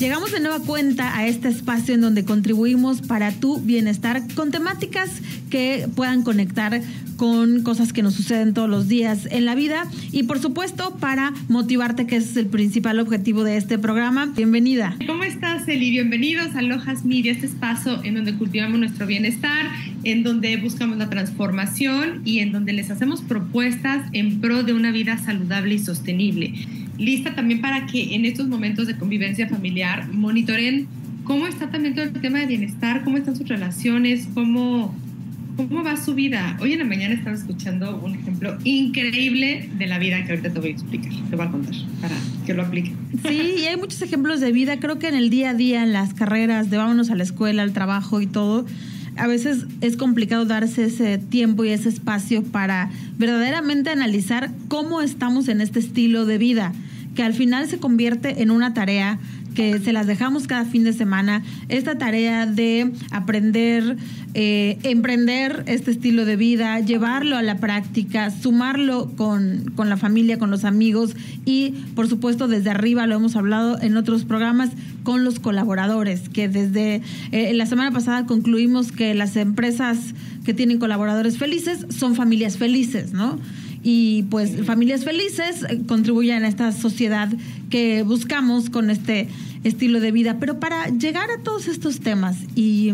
Llegamos de nueva cuenta a este espacio en donde contribuimos para tu bienestar con temáticas que puedan conectar con cosas que nos suceden todos los días en la vida y por supuesto para motivarte, que ese es el principal objetivo de este programa. Bienvenida. ¿Cómo estás, Eli? Bienvenidos a Alojas Media, este espacio en donde cultivamos nuestro bienestar, en donde buscamos la transformación y en donde les hacemos propuestas en pro de una vida saludable y sostenible. Lista también para que en estos momentos de convivencia familiar monitoren cómo está también todo el tema de bienestar, cómo están sus relaciones, cómo va su vida. Hoy en la mañana estaba escuchando un ejemplo increíble de la vida que ahorita te voy a explicar, te voy a contar para que lo apliquen. Sí, y hay muchos ejemplos de vida. Creo que en el día a día, en las carreras de vámonos a la escuela, al trabajo y todo, a veces es complicado darse ese tiempo y ese espacio para verdaderamente analizar cómo estamos en este estilo de vida, que al final se convierte en una tarea que se las dejamos cada fin de semana, esta tarea de aprender, emprender este estilo de vida, llevarlo a la práctica, sumarlo con la familia, con los amigos y, por supuesto, desde arriba, lo hemos hablado en otros programas, con los colaboradores, que desde la semana pasada concluimos que las empresas que tienen colaboradores felices son familias felices, ¿no? Y pues familias felices contribuyen a esta sociedad que buscamos con este estilo de vida. Pero para llegar a todos estos temas y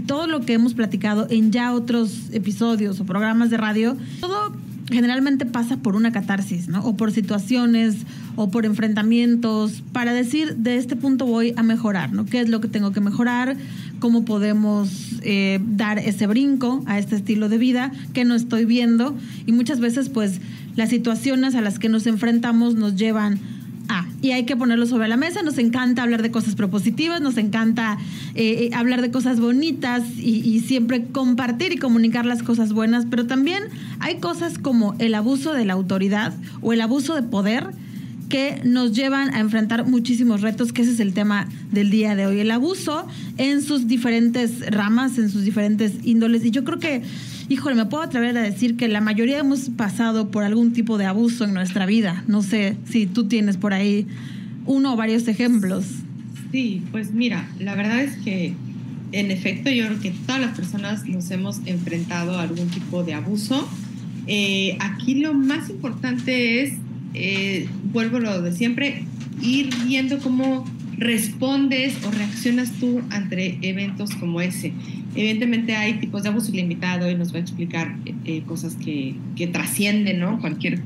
todo lo que hemos platicado en ya otros episodios o programas de radio, todo generalmente pasa por una catarsis, ¿no? O por situaciones o por enfrentamientos para decir, de este punto voy a mejorar, ¿no? ¿Qué es lo que tengo que mejorar? ¿Cómo podemos dar ese brinco a este estilo de vida que no estoy viendo? Y muchas veces, pues, las situaciones a las que nos enfrentamos nos llevan y hay que ponerlo sobre la mesa. Nos encanta hablar de cosas propositivas, nos encanta hablar de cosas bonitas y siempre compartir y comunicar las cosas buenas, pero también hay cosas como el abuso de la autoridad o el abuso de poder que nos llevan a enfrentar muchísimos retos, que ese es el tema del día de hoy. El abuso en sus diferentes ramas, en sus diferentes índoles. Y yo creo que, híjole, me puedo atrever a decir que la mayoría hemos pasado por algún tipo de abuso en nuestra vida. No sé si tú tienes por ahí uno o varios ejemplos. Sí, pues mira, la verdad es que en efecto yo creo que todas las personas nos hemos enfrentado a algún tipo de abuso. Aquí lo más importante es, vuelvo a lo de siempre, ir viendo cómo respondes o reaccionas tú ante eventos como ese. Evidentemente hay tipos de abuso ilimitado y nos va a explicar cosas que trascienden, ¿no? Cualquier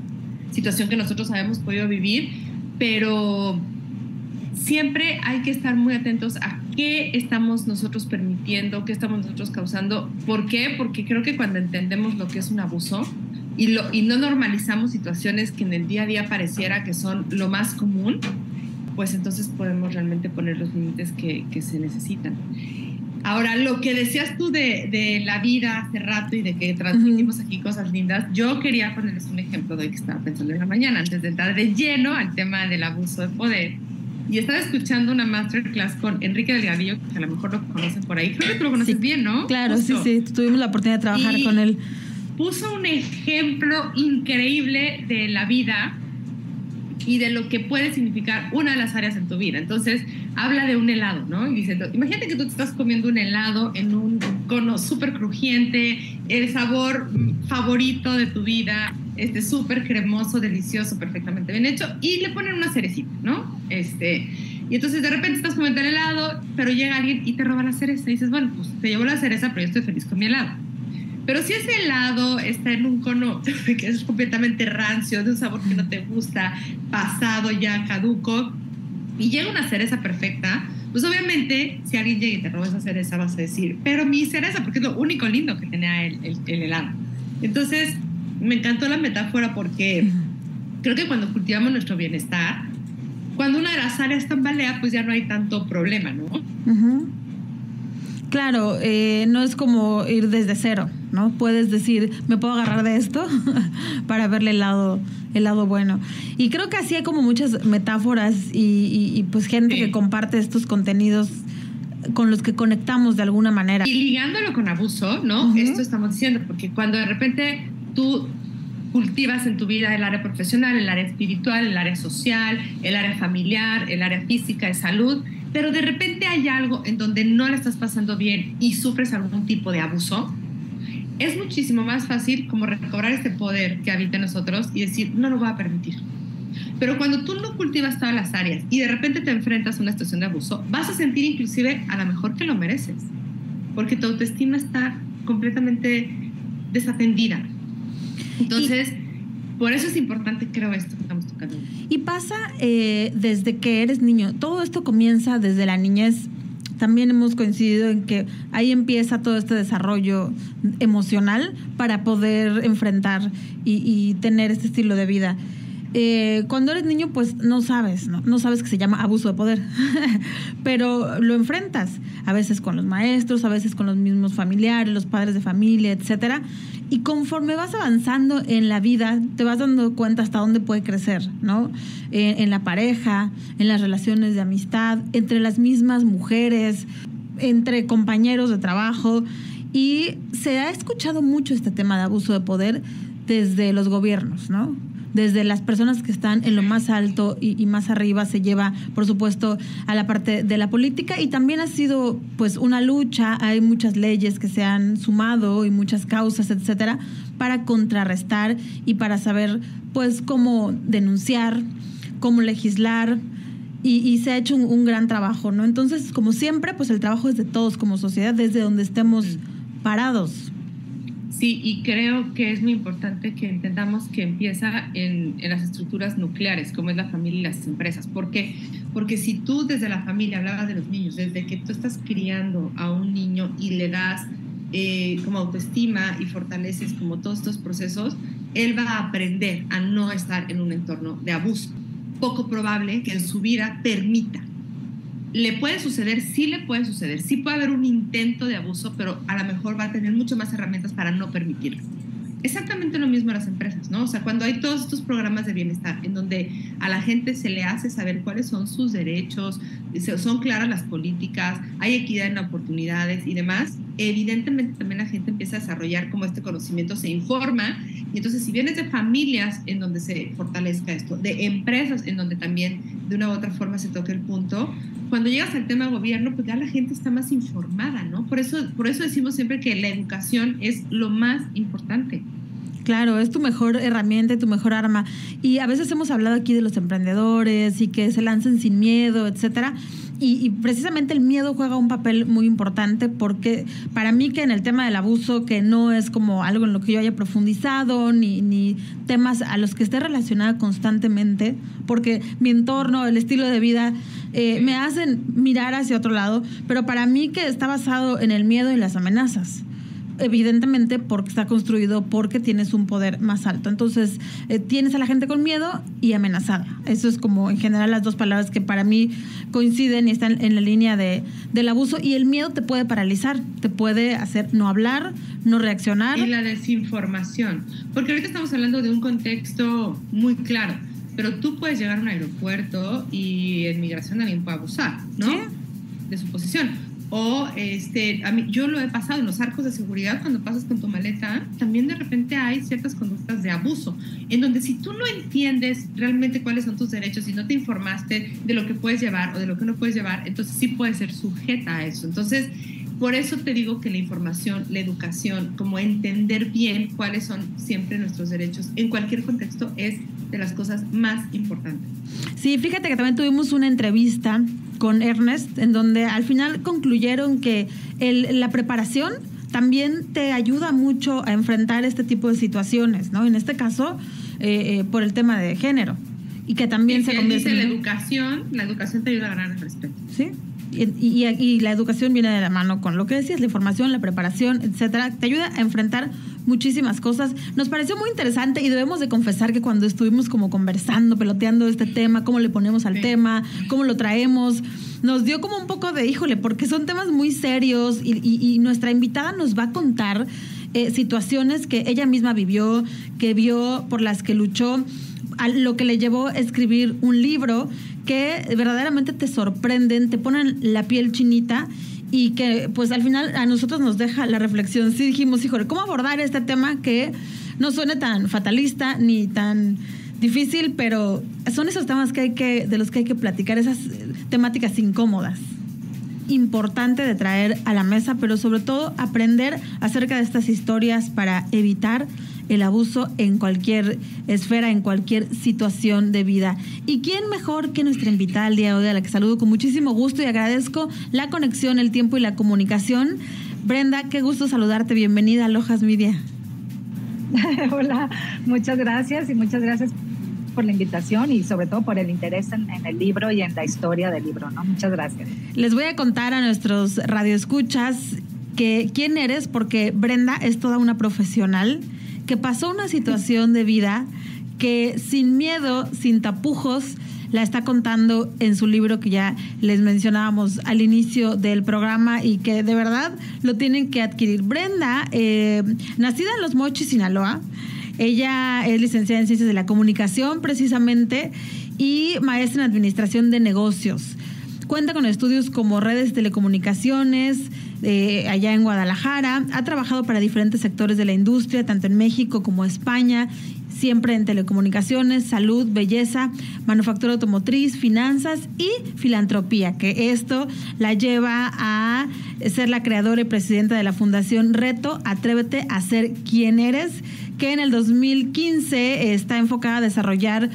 situación que nosotros habíamos podido vivir, pero siempre hay que estar muy atentos a qué estamos nosotros permitiendo, qué estamos nosotros causando. ¿Por qué? Porque creo que cuando entendemos lo que es un abuso y no normalizamos situaciones que en el día a día pareciera que son lo más común, pues entonces podemos realmente poner los límites que se necesitan. Ahora, lo que decías tú de la vida hace rato y de que transmitimos aquí cosas lindas, yo quería ponerles un ejemplo de hoy que estaba pensando en la mañana, antes de entrar de lleno al tema del abuso de poder. Y estaba escuchando una masterclass con Enrique Delgadillo, que a lo mejor lo conocen por ahí. Creo que tú lo conoces bien, ¿no? Claro, justo. Sí. Tuvimos la oportunidad de trabajar con él. Puso un ejemplo increíble de la vida y de lo que puede significar una de las áreas en tu vida. Entonces, habla de un helado, ¿no? Y dice, imagínate que tú te estás comiendo un helado en un cono súper crujiente, el sabor favorito de tu vida, súper cremoso, delicioso, perfectamente bien hecho, y le ponen una cerecita, ¿no? Y entonces de repente estás comiendo el helado, pero llega alguien y te roba la cereza. Y dices, bueno, pues te llevo la cereza, pero yo estoy feliz con mi helado. Pero si ese helado está en un cono que es completamente rancio, de un sabor que no te gusta, pasado ya, caduco, y llega una cereza perfecta, pues obviamente si alguien llega y te roba esa cereza vas a decir, pero mi cereza, porque es lo único lindo que tenía el helado. Entonces me encantó la metáfora porque creo que cuando cultivamos nuestro bienestar, cuando una de las áreas tambalea, pues ya no hay tanto problema, ¿no? Uh-huh. Claro, no es como ir desde cero, ¿no? Puedes decir, me puedo agarrar de esto para verle el lado bueno. Y creo que así hay como muchas metáforas y pues gente que comparte estos contenidos con los que conectamos de alguna manera. Y ligándolo con abuso, ¿no? Uh-huh. Esto estamos diciendo, porque cuando de repente tú cultivas en tu vida el área profesional, el área espiritual, el área social, el área familiar, el área física, de salud, pero de repente hay algo en donde no la estás pasando bien y sufres algún tipo de abuso, es muchísimo más fácil como recobrar este poder que habita en nosotros y decir, no lo voy a permitir. Pero cuando tú no cultivas todas las áreas y de repente te enfrentas a una situación de abuso, vas a sentir inclusive a lo mejor que lo mereces, porque tu autoestima está completamente desatendida. Entonces, por eso es importante, creo, esto que estamos tocando. Y pasa desde que eres niño. Todo esto comienza desde la niñez. También hemos coincidido en que ahí empieza todo este desarrollo emocional para poder enfrentar y tener este estilo de vida. Cuando eres niño, pues no sabes que se llama abuso de poder, pero lo enfrentas, a veces con los maestros, a veces con los mismos familiares, los padres de familia, etcétera. Y conforme vas avanzando en la vida, te vas dando cuenta hasta dónde puede crecer, ¿no? En la pareja, en las relaciones de amistad, entre las mismas mujeres, entre compañeros de trabajo. Y se ha escuchado mucho este tema de abuso de poder desde los gobiernos, ¿no? Desde las personas que están en lo más alto y más arriba se lleva, por supuesto, a la parte de la política, y también ha sido pues una lucha. Hay muchas leyes que se han sumado y muchas causas, etcétera, para contrarrestar y para saber pues cómo denunciar, cómo legislar, y se ha hecho un gran trabajo, ¿no? Entonces, como siempre, pues el trabajo es de todos como sociedad, desde donde estemos parados. Sí, y creo que es muy importante que entendamos que empieza en las estructuras nucleares, como es la familia y las empresas. ¿Por qué? Porque si tú desde la familia hablabas de los niños, desde que tú estás criando a un niño y le das como autoestima y fortaleces como todos estos procesos, él va a aprender a no estar en un entorno de abuso. Poco probable que en su vida permita. ¿Le puede suceder? Sí le puede suceder. Sí puede haber un intento de abuso, pero a lo mejor va a tener mucho más herramientas para no permitirlo. Exactamente lo mismo a las empresas, ¿no? O sea, cuando hay todos estos programas de bienestar en donde a la gente se le hace saber cuáles son sus derechos, son claras las políticas, hay equidad en oportunidades y demás, evidentemente también la gente empieza a desarrollar como este conocimiento, se informa, y entonces si vienes de familias en donde se fortalezca esto, de empresas en donde también de una u otra forma se toque el punto, cuando llegas al tema gobierno, pues ya la gente está más informada, ¿no? Por eso decimos siempre que la educación es lo más importante. Claro, es tu mejor herramienta y tu mejor arma. Y a veces hemos hablado aquí de los emprendedores y que se lancen sin miedo, etcétera. Y precisamente el miedo juega un papel muy importante, porque para mí, que en el tema del abuso, que no es como algo en lo que yo haya profundizado, ni temas a los que esté relacionada constantemente, porque mi entorno, el estilo de vida me hacen mirar hacia otro lado, pero para mí que está basado en el miedo y las amenazas. Evidentemente porque está construido porque tienes un poder más alto. Entonces tienes a la gente con miedo y amenazada. Eso es como en general las dos palabras que para mí coinciden y están en la línea del abuso. Y el miedo te puede paralizar, te puede hacer no hablar, no reaccionar. Y la desinformación, porque ahorita estamos hablando de un contexto muy claro, pero tú puedes llegar a un aeropuerto y en migración alguien puede abusar, ¿no? ¿Sí? De su posición. O a mí, yo lo he pasado en los arcos de seguridad, cuando pasas con tu maleta, también de repente hay ciertas conductas de abuso, en donde si tú no entiendes realmente cuáles son tus derechos y no te informaste de lo que puedes llevar o de lo que no puedes llevar, entonces sí puedes ser sujeta a eso. Entonces, por eso te digo que la información, la educación, como entender bien cuáles son siempre nuestros derechos en cualquier contexto, es de las cosas más importantes. Sí, fíjate que también tuvimos una entrevista con Ernest, en donde al final concluyeron que la preparación también te ayuda mucho a enfrentar este tipo de situaciones, ¿no? En este caso, por el tema de género. Y que también se convierte en... La educación te ayuda a ganar el respeto. Sí. Y la educación viene de la mano con lo que decías, la información, la preparación, etcétera. Te ayuda a enfrentar muchísimas cosas. Nos pareció muy interesante y debemos de confesar que cuando estuvimos como conversando, peloteando este tema, cómo le ponemos al tema, cómo lo traemos, nos dio como un poco de híjole, porque son temas muy serios y nuestra invitada nos va a contar situaciones que ella misma vivió, que vio, por las que luchó, a lo que le llevó a escribir un libro que verdaderamente te sorprenden, te ponen la piel chinita y que pues al final a nosotros nos deja la reflexión. Sí dijimos, híjole, ¿cómo abordar este tema que no suene tan fatalista ni tan difícil, pero son esos temas de los que hay que platicar, esas temáticas incómodas. Importante de traer a la mesa, pero sobre todo aprender acerca de estas historias para evitar el abuso en cualquier esfera, en cualquier situación de vida. ¿Y quién mejor que nuestra invitada al día de hoy, a la que saludo con muchísimo gusto y agradezco la conexión, el tiempo y la comunicación? Brenda, qué gusto saludarte. Bienvenida a Lojas Media. Hola, muchas gracias y muchas gracias por la invitación y sobre todo por el interés en el libro y en la historia del libro, ¿no? Muchas gracias. Les voy a contar a nuestros radioescuchas que quién eres, porque Brenda es toda una profesional que pasó una situación de vida que sin miedo, sin tapujos, la está contando en su libro que ya les mencionábamos al inicio del programa y que de verdad lo tienen que adquirir. Brenda, nacida en Los Mochis, Sinaloa, ella es licenciada en Ciencias de la Comunicación precisamente y maestra en Administración de Negocios. Cuenta con estudios como redes de telecomunicaciones allá en Guadalajara. Ha trabajado para diferentes sectores de la industria, tanto en México como España, siempre en telecomunicaciones, salud, belleza, manufactura automotriz, finanzas y filantropía, que esto la lleva a ser la creadora y presidenta de la Fundación Reto Atrévete a Ser Quien Eres, que en el 2015 está enfocada a desarrollar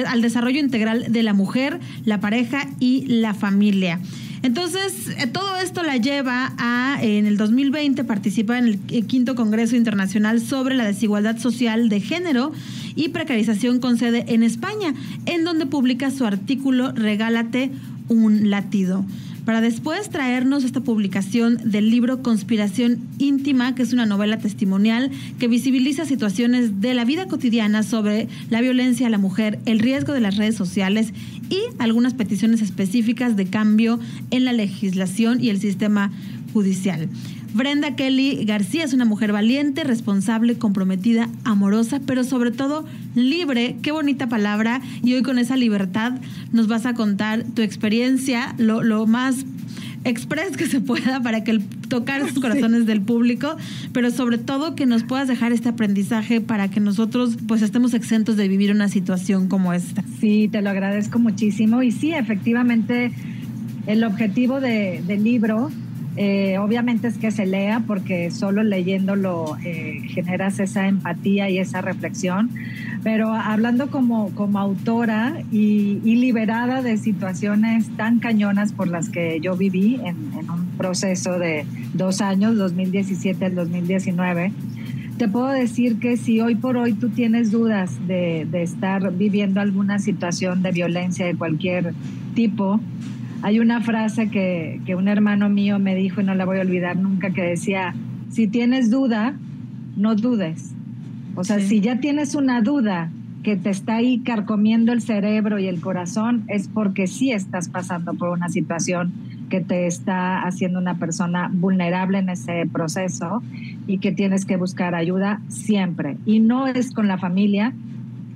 al desarrollo integral de la mujer, la pareja y la familia. Entonces, todo esto la lleva a, en el 2020, participar en el 5º Congreso Internacional sobre la Desigualdad Social de Género y Precarización con sede en España, en donde publica su artículo Regálate un latido, para después traernos esta publicación del libro Conspiración Íntima, que es una novela testimonial que visibiliza situaciones de la vida cotidiana sobre la violencia a la mujer, el riesgo de las redes sociales y algunas peticiones específicas de cambio en la legislación y el sistema judicial. Brenda Kelly García es una mujer valiente, responsable, comprometida, amorosa, pero sobre todo libre. Qué bonita palabra. Y hoy con esa libertad nos vas a contar tu experiencia, lo más express que se pueda para que tocar sus corazones del público, pero sobre todo que nos puedas dejar este aprendizaje para que nosotros pues estemos exentos de vivir una situación como esta. Sí, te lo agradezco muchísimo. Y sí, efectivamente, el objetivo del libro obviamente es que se lea, porque solo leyéndolo generas esa empatía y esa reflexión, pero hablando como autora y liberada de situaciones tan cañonas por las que yo viví en un proceso de 2 años, 2017 al 2019, te puedo decir que si hoy por hoy tú tienes dudas de estar viviendo alguna situación de violencia de cualquier tipo, hay una frase que un hermano mío me dijo y no la voy a olvidar nunca, que decía: si tienes duda, no dudes. O sea, sí, si ya tienes una duda que te está ahí carcomiendo el cerebro y el corazón, es porque sí estás pasando por una situación que te está haciendo una persona vulnerable en ese proceso y que tienes que buscar ayuda siempre. Y no es con la familia,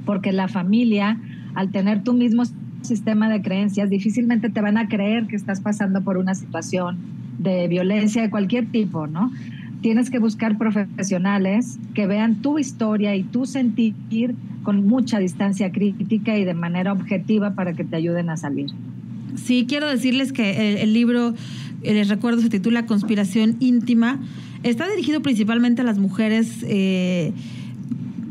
porque la familia, al tener tú mismo sistema de creencias, difícilmente te van a creer que estás pasando por una situación de violencia de cualquier tipo, ¿no? Tienes que buscar profesionales que vean tu historia y tu sentir con mucha distancia crítica y de manera objetiva para que te ayuden a salir. Sí, quiero decirles que el libro, les recuerdo, se titula Conspiración Íntima. Está dirigido principalmente a las mujeres,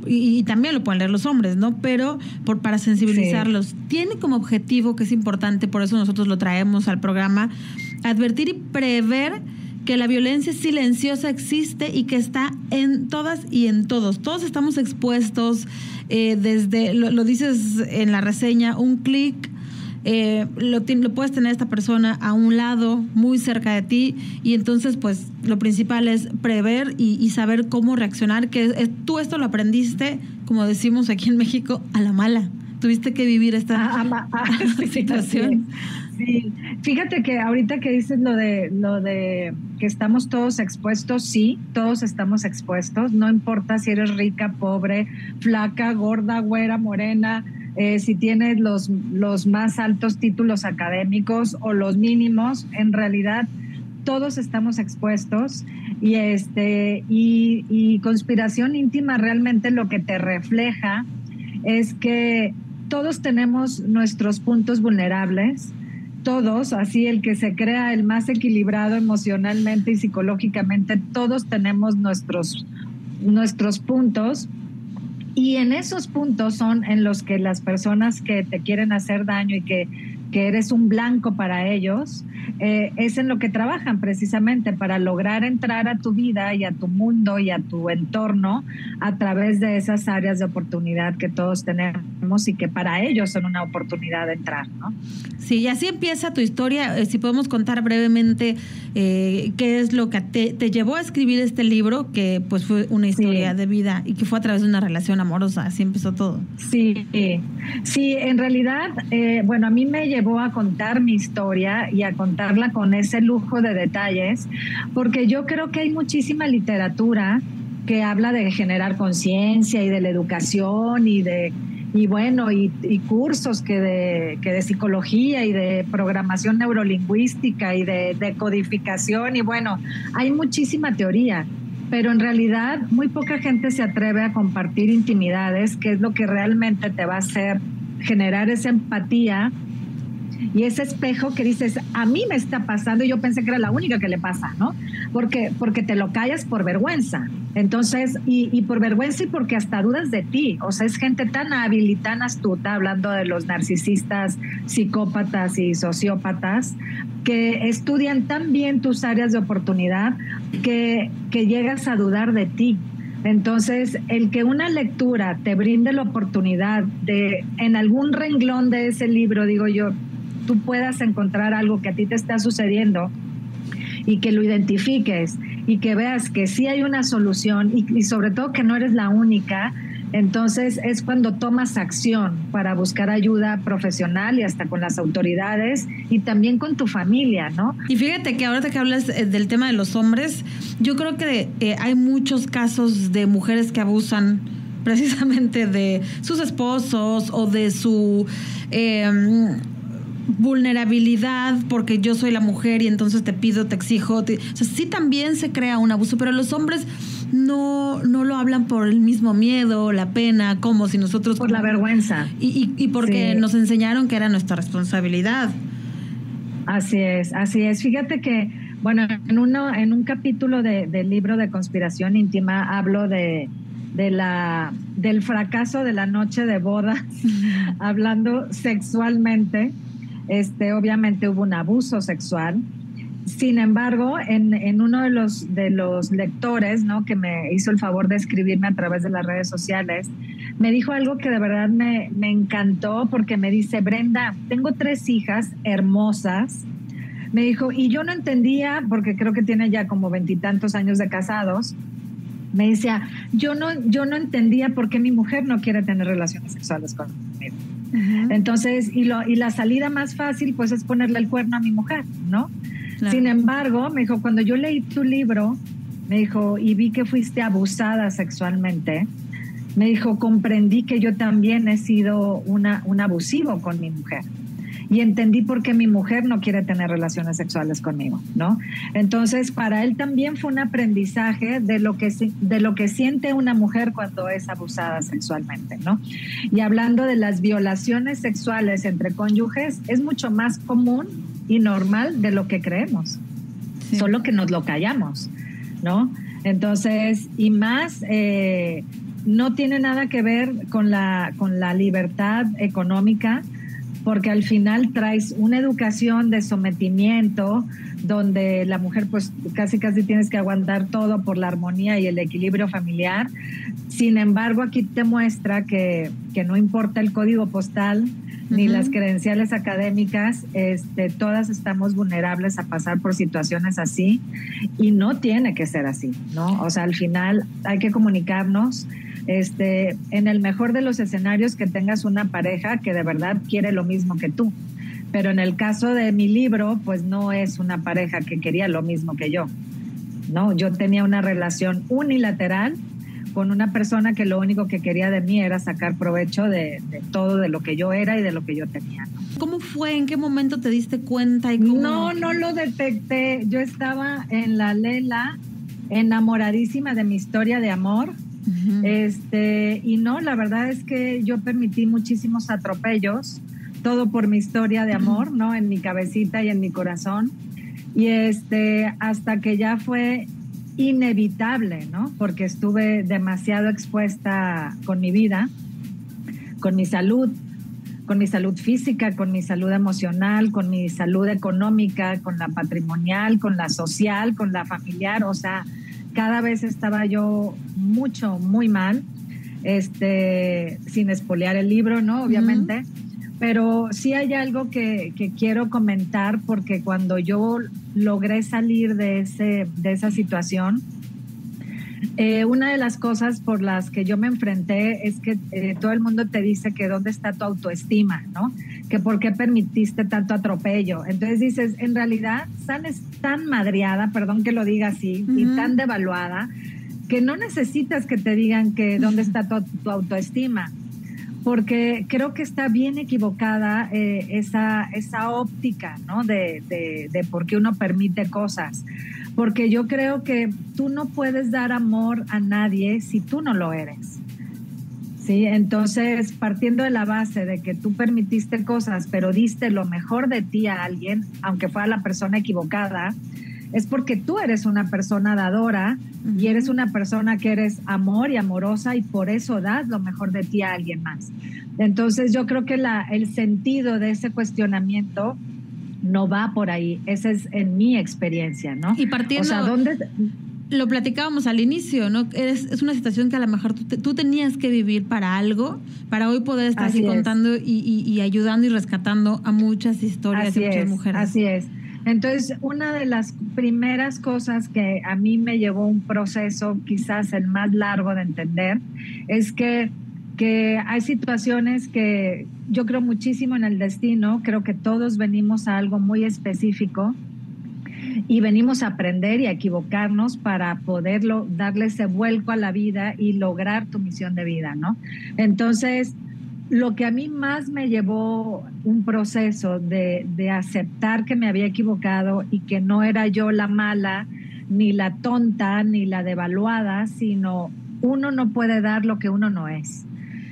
y también lo pueden leer los hombres, ¿no? Pero para sensibilizarlos. Sí. Tiene como objetivo, que es importante, por eso nosotros lo traemos al programa, advertir y prever que la violencia silenciosa existe y que está en todas y en todos. Todos estamos expuestos, desde, lo dices en la reseña, un clic, lo puedes tener esta persona a un lado, muy cerca de ti, y entonces pues lo principal es prever y saber cómo reaccionar, que tú esto lo aprendiste, como decimos aquí en México, a la mala. Tuviste que vivir esta situación. Sí, fíjate que ahorita que dices lo de que estamos todos expuestos, sí, todos estamos expuestos, no importa si eres rica, pobre, flaca, gorda, güera, morena, si tienes los más altos títulos académicos o los mínimos, en realidad todos estamos expuestos y Conspiración Íntima realmente lo que te refleja es que todos tenemos nuestros puntos vulnerables, todos, así el que se crea el más equilibrado emocionalmente y psicológicamente, todos tenemos nuestros puntos, y en esos puntos son en los que las personas que te quieren hacer daño y que eres un blanco para ellos, es en lo que trabajan precisamente para lograr entrar a tu vida y a tu mundo y a tu entorno a través de esas áreas de oportunidad que todos tenemos y que para ellos son una oportunidad de entrar, ¿no? Sí, y así empieza tu historia. Si podemos contar brevemente qué es lo que te llevó a escribir este libro, que pues fue una historia de vida y que fue a través de una relación amorosa. Así empezó todo. Sí, en realidad, bueno, a mí me llevó a contar mi historia y a contarla con ese lujo de detalles, porque yo creo que hay muchísima literatura que habla de generar conciencia y de la educación y cursos que de psicología y de programación neurolingüística y de codificación, y bueno, hay muchísima teoría, pero en realidad muy poca gente se atreve a compartir intimidades, que es lo que realmente te va a hacer generar esa empatía y ese espejo que dices, a mí me está pasando, y yo pensé que era la única que le pasa, ¿no? Porque te lo callas por vergüenza. Entonces, y por vergüenza y porque hasta dudas de ti. O sea, es gente tan hábil y tan astuta, hablando de los narcisistas, psicópatas y sociópatas, que estudian tan bien tus áreas de oportunidad que llegas a dudar de ti. Entonces, el que una lectura te brinde la oportunidad de, en algún renglón de ese libro, digo yo, tú puedas encontrar algo que a ti te está sucediendo y que lo identifiques y que veas que sí hay una solución y sobre todo que no eres la única, entonces es cuando tomas acción para buscar ayuda profesional y hasta con las autoridades y también con tu familia, ¿no? Y fíjate que ahora que hablas del tema de los hombres, yo creo que hay muchos casos de mujeres que abusan precisamente de sus esposos o de su vulnerabilidad, porque yo soy la mujer y entonces te pido, te exijo. O sea, sí también se crea un abuso, pero los hombres no lo hablan por el mismo miedo, la pena, como si nosotros... Por la vergüenza. Y porque nos enseñaron que era nuestra responsabilidad. Así es. Fíjate que, bueno, en un capítulo del libro de Conspiración Íntima hablo del fracaso de la noche de boda, hablando sexualmente. Obviamente hubo un abuso sexual. Sin embargo, en uno de los lectores, ¿no?, que me hizo el favor de escribirme a través de las redes sociales, me dijo algo que de verdad me encantó, porque me dice: Brenda, tengo 3 hijas hermosas. Me dijo, y yo no entendía, porque creo que tiene ya como 20 y tantos años de casados. Me decía, yo no entendía por qué mi mujer no quiere tener relaciones sexuales conmigo. Uh-huh. Entonces, y la salida más fácil, pues, es ponerle el cuerno a mi mujer, ¿no? Claro. Sin embargo, me dijo, cuando yo leí tu libro, me dijo, y vi que fuiste abusada sexualmente, me dijo, comprendí que yo también he sido un abusivo con mi mujer. Y entendí por qué mi mujer no quiere tener relaciones sexuales conmigo, ¿no? Entonces, para él también fue un aprendizaje de lo que siente una mujer cuando es abusada sexualmente, ¿no? Y hablando de las violaciones sexuales entre cónyuges, es mucho más común y normal de lo que creemos, sí. Solo que nos lo callamos, ¿no? Entonces, y más, no tiene nada que ver con la libertad económica, porque al final traes una educación de sometimiento donde la mujer pues casi tienes que aguantar todo por la armonía y el equilibrio familiar. Sin embargo, aquí te muestra que no importa el código postal ni uh-huh. las credenciales académicas, todas estamos vulnerables a pasar por situaciones así, y no tiene que ser así, ¿no? O sea, al final hay que comunicarnos. En el mejor de los escenarios, que tengas una pareja que de verdad quiere lo mismo que tú. Pero en el caso de mi libro, pues no es una pareja que quería lo mismo que yo, ¿no? Yo tenía una relación unilateral con una persona que lo único que quería de mí era sacar provecho de todo, de lo que yo era y de lo que yo tenía, ¿no? ¿Cómo fue? ¿En qué momento te diste cuenta? Y cómo... No lo detecté. Yo estaba en la lela, enamoradísima de mi historia de amor. Uh-huh. Y no, la verdad es que yo permití muchísimos atropellos todo por mi historia de amor, ¿no? En mi cabecita y en mi corazón. Y hasta que ya fue inevitable, ¿no? Porque estuve demasiado expuesta con mi vida, con mi salud física, con mi salud emocional, con mi salud económica, con la patrimonial, con la social, con la familiar. O sea, cada vez estaba yo muy mal, sin espolear el libro, ¿no? Obviamente. Pero sí hay algo que quiero comentar, porque cuando yo logré salir de esa situación, una de las cosas por las que yo me enfrenté es que todo el mundo te dice que dónde está tu autoestima, ¿no? Que por qué permitiste tanto atropello. Entonces dices, en realidad, es tan madreada, perdón que lo diga así, y tan devaluada, que no necesitas que te digan que dónde está tu autoestima. Porque creo que está bien equivocada esa óptica, ¿no? De por qué uno permite cosas. Porque yo creo que tú no puedes dar amor a nadie si tú no lo eres. ¿Sí? Entonces, partiendo de la base de que tú permitiste cosas, pero diste lo mejor de ti a alguien, aunque fuera la persona equivocada, es porque tú eres una persona dadora y eres una persona que eres amor y amorosa, y por eso das lo mejor de ti a alguien más. Entonces yo creo que el sentido de ese cuestionamiento no va por ahí. Esa es en mi experiencia, ¿no? Y partiendo, o sea, lo platicábamos al inicio, ¿no? Es una situación que a lo mejor tú tenías que vivir para algo, para hoy poder estar aquí contando y ayudando y rescatando a muchas historias de muchas mujeres. Así es. Entonces, una de las primeras cosas que a mí me llevó un proceso, quizás el más largo de entender, es que hay situaciones que yo creo muchísimo en el destino. Creo que todos venimos a algo muy específico y venimos a aprender y a equivocarnos para poderlo darle ese vuelco a la vida y lograr tu misión de vida, ¿no? Entonces, lo que a mí más me llevó un proceso de aceptar que me había equivocado y que no era yo la mala, ni la tonta, ni la devaluada, sino uno no puede dar lo que uno no es.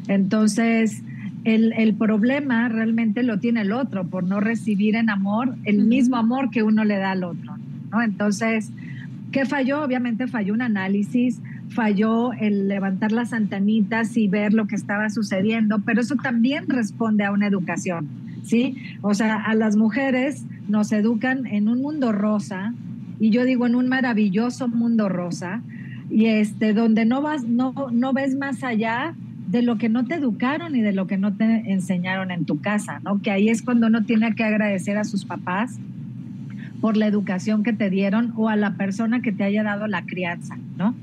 Entonces, el problema realmente lo tiene el otro por no recibir en amor el mismo amor que uno le da al otro, ¿no? Entonces, ¿qué falló? Obviamente falló un análisis, falló el levantar las antenitas y ver lo que estaba sucediendo, pero eso también responde a una educación, ¿sí? O sea, a las mujeres nos educan en un mundo rosa, y yo digo en un maravilloso mundo rosa, y donde no ves más allá de lo que no te educaron y de lo que no te enseñaron en tu casa, ¿no? Que ahí es cuando uno tiene que agradecer a sus papás por la educación que te dieron, o a la persona que te haya dado la crianza, ¿no?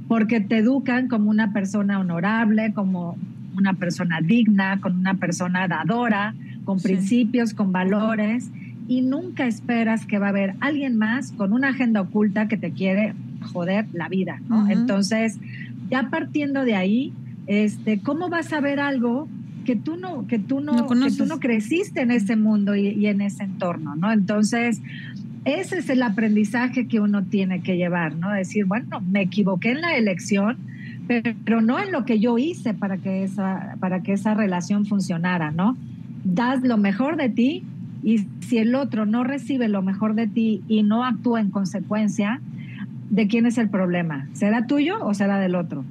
Porque te educan como una persona honorable, como una persona digna, con una persona dadora, con principios, con valores, y nunca esperas que va a haber alguien más con una agenda oculta que te quiere joder la vida, ¿no? Entonces, ya partiendo de ahí, ¿cómo vas a ver algo que tú no creciste en ese mundo y en ese entorno, ¿no? Entonces, ese es el aprendizaje que uno tiene que llevar, ¿no? Decir, bueno, me equivoqué en la elección, pero no en lo que yo hice para que esa relación funcionara, ¿no? Das lo mejor de ti, y si el otro no recibe lo mejor de ti y no actúa en consecuencia, ¿de quién es el problema? ¿Será tuyo o será del otro?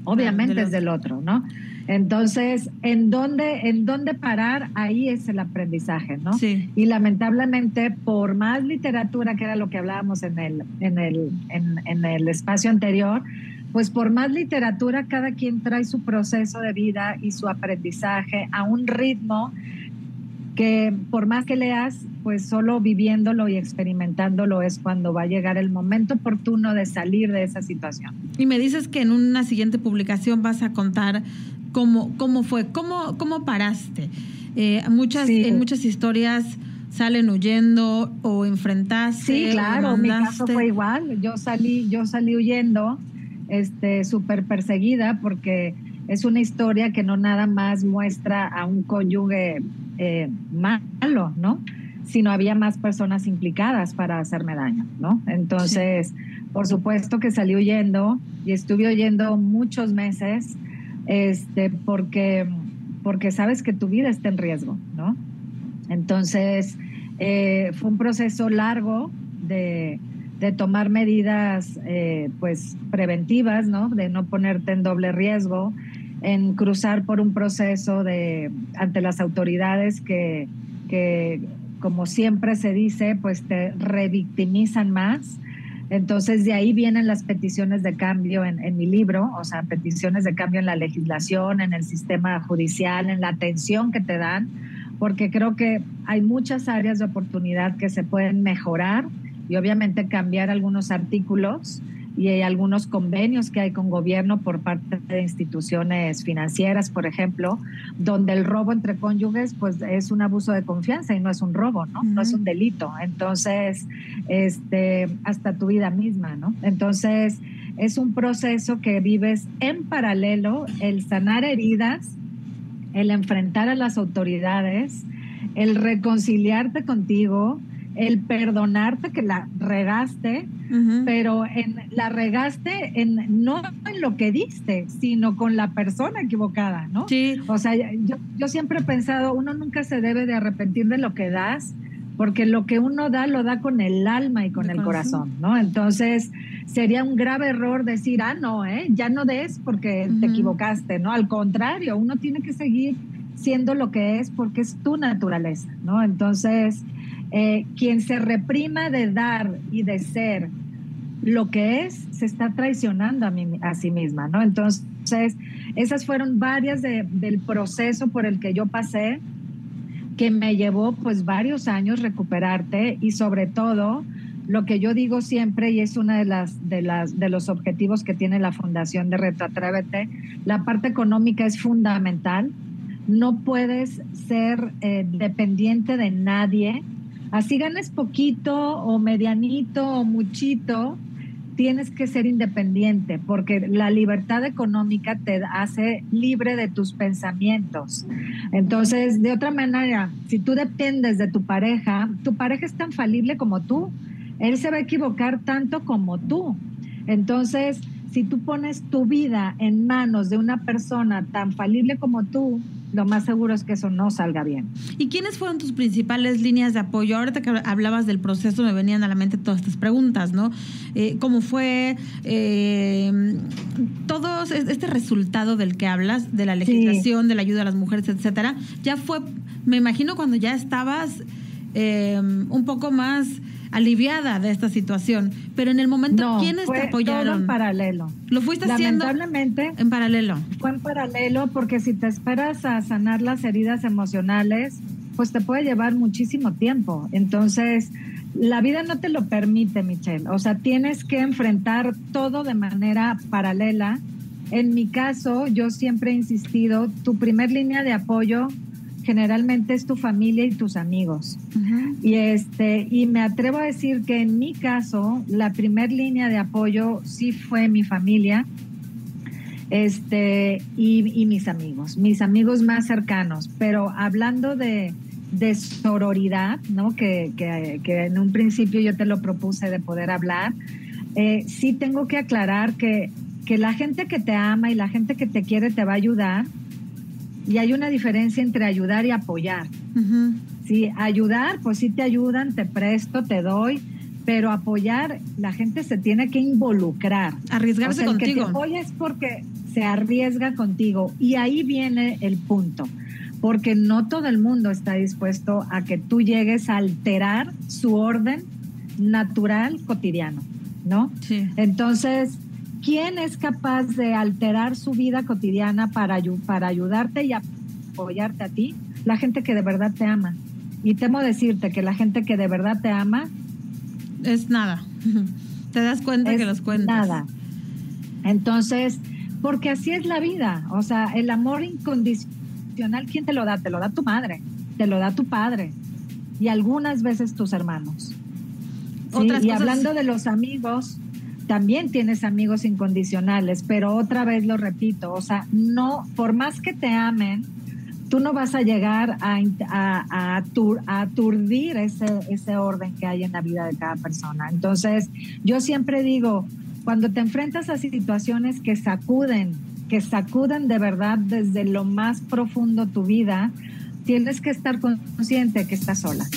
Obviamente es del otro, ¿no? Entonces, ¿en dónde parar? Ahí es el aprendizaje, ¿no? Sí. Y lamentablemente, por más literatura, que era lo que hablábamos en el espacio anterior, pues por más literatura, cada quien trae su proceso de vida y su aprendizaje a un ritmo que, por más que leas, pues solo viviéndolo y experimentándolo es cuando va a llegar el momento oportuno de salir de esa situación. Y me dices que en una siguiente publicación vas a contar cómo fue, cómo paraste. En muchas historias salen huyendo o enfrentaste. Sí, claro, mi caso fue igual. Yo salí huyendo, súper perseguida, porque es una historia que no nada más muestra a un cónyuge malo, ¿no? Sino había más personas implicadas para hacerme daño, ¿no? Entonces, por supuesto que salí huyendo, y estuve huyendo muchos meses, porque porque sabes que tu vida está en riesgo, ¿no? Entonces, fue un proceso largo de tomar medidas pues preventivas, ¿no? De no ponerte en doble riesgo, en cruzar por un proceso ante las autoridades que como siempre se dice, pues te revictimizan más. Entonces de ahí vienen las peticiones de cambio en mi libro, o sea, peticiones de cambio en la legislación, en el sistema judicial, en la atención que te dan, porque creo que hay muchas áreas de oportunidad que se pueden mejorar y obviamente cambiar algunos artículos y hay algunos convenios que hay con gobierno por parte de instituciones financieras, por ejemplo, donde el robo entre cónyuges pues es un abuso de confianza y no es un robo, ¿no? No es un delito. Entonces, hasta tu vida misma, ¿no? Entonces, es un proceso que vives en paralelo, el sanar heridas, el enfrentar a las autoridades, el reconciliarte contigo, el perdonarte que la regaste, pero la regaste no en lo que diste, sino con la persona equivocada, ¿no? Sí. O sea, yo siempre he pensado, uno nunca se debe de arrepentir de lo que das, porque lo que uno da, lo da con el alma y con el corazón, ¿no? Entonces, sería un grave error decir, no, ya no des porque te equivocaste, ¿no? Al contrario, uno tiene que seguir siendo lo que es porque es tu naturaleza, ¿no? Entonces, quien se reprima de dar y de ser lo que es, se está traicionando a sí misma, ¿no? Entonces, esas fueron varias del proceso por el que yo pasé, que me llevó pues varios años recuperarte y sobre todo, lo que yo digo siempre, y es una de los objetivos que tiene la Fundación de Reto Atrévete, la parte económica es fundamental. No puedes ser dependiente de nadie. Así ganes poquito o medianito o muchito, tienes que ser independiente porque la libertad económica te hace libre de tus pensamientos. Entonces, de otra manera, si tú dependes de tu pareja es tan falible como tú. Él se va a equivocar tanto como tú. Entonces, si tú pones tu vida en manos de una persona tan falible como tú, lo más seguro es que eso no salga bien. ¿Y quiénes fueron tus principales líneas de apoyo? Ahorita que hablabas del proceso me venían a la mente todas estas preguntas, ¿no? ¿Cómo fue todo este resultado del que hablas, de la legislación, de la ayuda a las mujeres, etcétera? Ya fue, me imagino, cuando ya estabas un poco más aliviada de esta situación, pero en el momento, ¿quiénes te apoyaron? Todo en paralelo. ¿Lo fuiste haciendo lamentablemente en paralelo? Fue en paralelo porque si te esperas a sanar las heridas emocionales, pues te puede llevar muchísimo tiempo. Entonces, la vida no te lo permite, Michelle. O sea, tienes que enfrentar todo de manera paralela. En mi caso, yo siempre he insistido, tu primer línea de apoyo generalmente es tu familia y tus amigos. Y me atrevo a decir que en mi caso, la primer línea de apoyo sí fue mi familia y mis amigos más cercanos. Pero hablando de sororidad, ¿no? Que en un principio yo te lo propuse de poder hablar, sí tengo que aclarar que la gente que te ama y la gente que te quiere te va a ayudar. Y hay una diferencia entre ayudar y apoyar. Sí, ayudar, pues sí te ayudan, te presto, te doy, pero apoyar, la gente se tiene que involucrar. Arriesgarse contigo. El que te apoya es porque se arriesga contigo. Y ahí viene el punto, porque no todo el mundo está dispuesto a que tú llegues a alterar su orden natural cotidiano, ¿no? Sí. Entonces, ¿quién es capaz de alterar su vida cotidiana para ayudarte y apoyarte a ti? La gente que de verdad te ama. Y temo decirte que la gente que de verdad te ama es nada. Te das cuenta que los cuentas. Nada. Entonces, porque así es la vida. O sea, el amor incondicional, ¿quién te lo da? Te lo da tu madre, te lo da tu padre y algunas veces tus hermanos. ¿Sí? Y hablando de los amigos, también tienes amigos incondicionales, pero otra vez lo repito, o sea, no, por más que te amen, tú no vas a llegar a aturdir ese orden que hay en la vida de cada persona. Entonces, yo siempre digo, cuando te enfrentas a situaciones que sacuden que sacuden de verdad desde lo más profundo tu vida, tienes que estar consciente que estás sola.